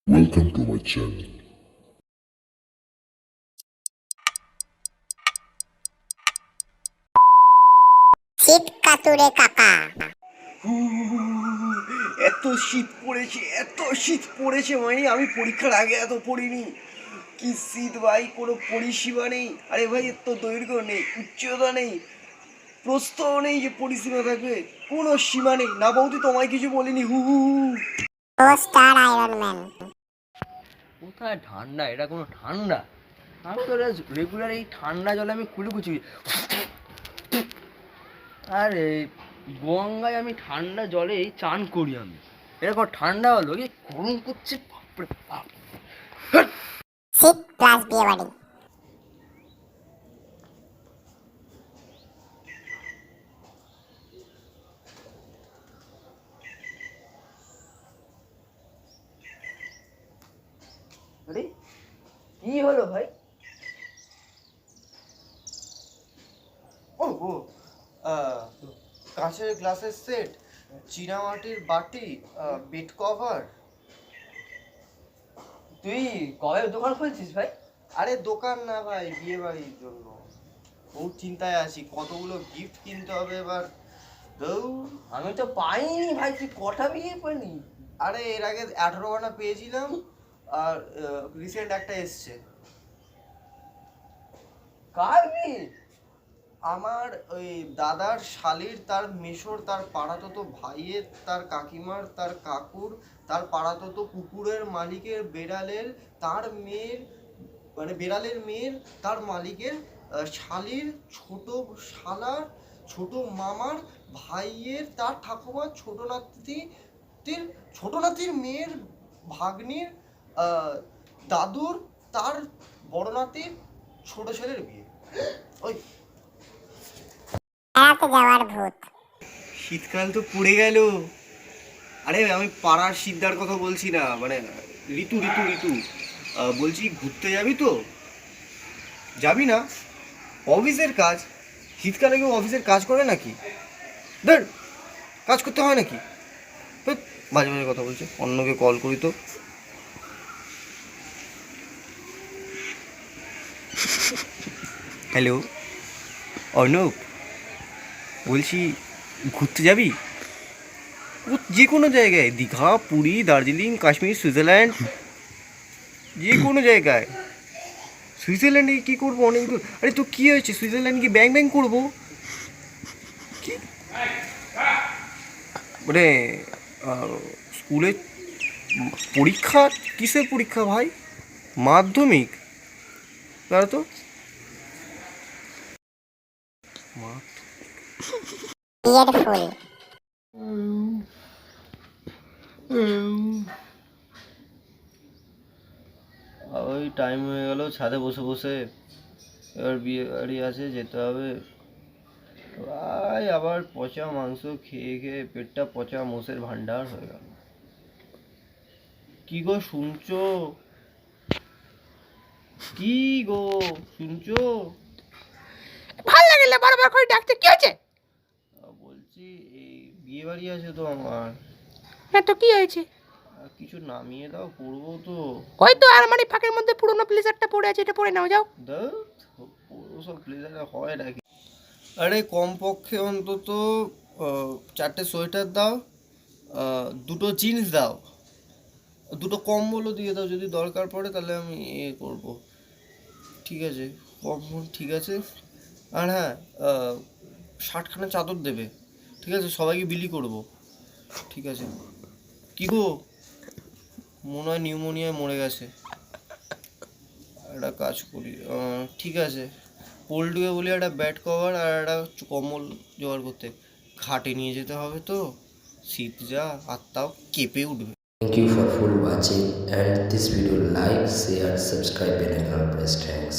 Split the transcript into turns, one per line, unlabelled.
Welcome to my channel.
শীত কাতুরে কাকা।
এত শীত পড়েছে, এত শীত পড়েছে মানে আমি পরীক্ষার আগে এত পড়িনি। কি শীত ভাই, কোনো পরিসীমা নেই। আরে ভাই, এর তো দৈর্ঘ্য নেই, উচ্চতা নেই, প্রস্থও নেই যে পরিসীমা থাকবে, কোনো সীমা নেই। না বৌদি, তোমায় কিছু বলিনি। হু হু হু।
ও স্টার আয়রন ম্যান।
কোথায় ঠান্ডা? এটা কোনো ঠান্ডা? আমি তো রেগুলার এই ঠান্ডা জলে আমি কুলুকুচি। আরে গঙ্গায় আমি ঠান্ডা জলেই চান করি আমি। এরকম ঠান্ডা হলো কি গরম করছে, বাপরে বাপ।
শীত প্লাস বিয়ে বাড়ি।
আরে কি হলো ভাই?
ও ও কাঁচের গ্লাসের সেট, চীনামাটির বাটি, বেড কভার।
তুই কবে দোকান খুলছিস ভাই?
আরে দোকান না ভাই, বিয়ে বাড়ির জন্য বহু চিন্তায় আছি। কতগুলো গিফট কিনতে হবে এবার। দৌড়।
আমি তো পাইনি ভাই, তুই কটা বিয়ে পাইনি?
আরে এর আগে 18 খানা পেয়েছিলাম, আর রিসেন্ট একটা এসছে।
কার বিয়ে?
আমার ওই দাদার শালির, তার মেশোর, তার পাড়াতো ভাইয়ের, তার কাকিমার, তার কাকুর, তার পাড়াতো কুকুরের মালিকের, বেড়ালের, তার মেয়ের, মানে বেড়ালের মেয়ের, তার মালিকের শালির, ছোট শালার, ছোট মামার ভাইয়ের, তার ঠাকুমা, ছোট নাতির মেয়ের ভাগ্নির, দাদুর, তার বড় নাতির ছোট ছেলের বিয়ে। ওই
বেড়াতে যাওয়ার ভূত।
শীতকাল তো পড়ে গেল। আরে আমি পাড়ার শীতদার কথা বলছি না, মানে ঋতু ঋতু ঋতু। বলছি ঘুরতে যাবি তো? যাবি না? অফিসের কাজ, শীতকালে কেউ অফিসের কাজ করে নাকি? ধর, কাজ করতে হয় নাকি? ধ্যাৎ, মাঝে মাঝে কথা বলছে। অন্যকে কল করি তো। হ্যালো অর্ণব, বলছি ঘুরতে যাবি? যে কোনো জায়গায়, দীঘা, পুরী, দার্জিলিং, কাশ্মীর, সুইজারল্যান্ড, যে কোনো জায়গায়। সুইজারল্যান্ডে কী করবো? অনেক দূর। আরে তো কী হয়েছে? সুইজারল্যান্ডে কি ব্যাং ব্যাং করবো? কি মানে স্কুলে পরীক্ষা? কিসের পরীক্ষা ভাই? মাধ্যমিক? তারা তো
বিয়ের ফুল।
ওই টাইম হয়ে গেল, ছাদে বসে বসে। এবার বিয়ে বাড়ি আছে, যেতে হবে। ভাই আবার পচা মাংস খেয়ে খেয়ে পেটটা পচা মোষের ভান্ডার হয়ে গেল। কি গো শুনছো? কি গো শুনছো?
ভাল লাগে না বারবার করে ডাকতে, কি হয়েছে?
বলছি এই বিয়ে বাড়ি আছে তো আমার।
হ্যাঁ তো কি হয়েছে?
কিছু নামিয়ে দাও, পরবো তো।
ওই তো আলমারি ফাঁকের মধ্যে পুরোনো ব্লেজারটা পড়ে আছে, এটা পরে নাও যাও।
পুরো সব ব্লেজারে হয় নাকি? আরে কমপক্ষে অন্তত 4টে সোয়েটার দাও, দুটো জিন্স দাও, দুটো কম্বলও দিয়ে দাও যদি দরকার পড়ে, তাহলে আমি করবো। ঠিক আছে, কম্বল ঠিক আছে। আর হ্যাঁ, 60খানা চাদর দেবে। ঠিক আছে, সবাইকে বিলি করবো। ঠিক আছে। কি গো, মনে হয় নিউমোনিয়ায় মরে গেছে। একটা কাজ করি, ঠিক আছে, পোল্টুকে বলি একটা ব্যাট কভার আর একটা কম্বল জোগাড় করতে। ঘাটে নিয়ে যেতে হবে তো, শীত যা, হাতটাও কেঁপে উঠবে।
Thank you for full watching and this video like, share, subscribe and press thanks.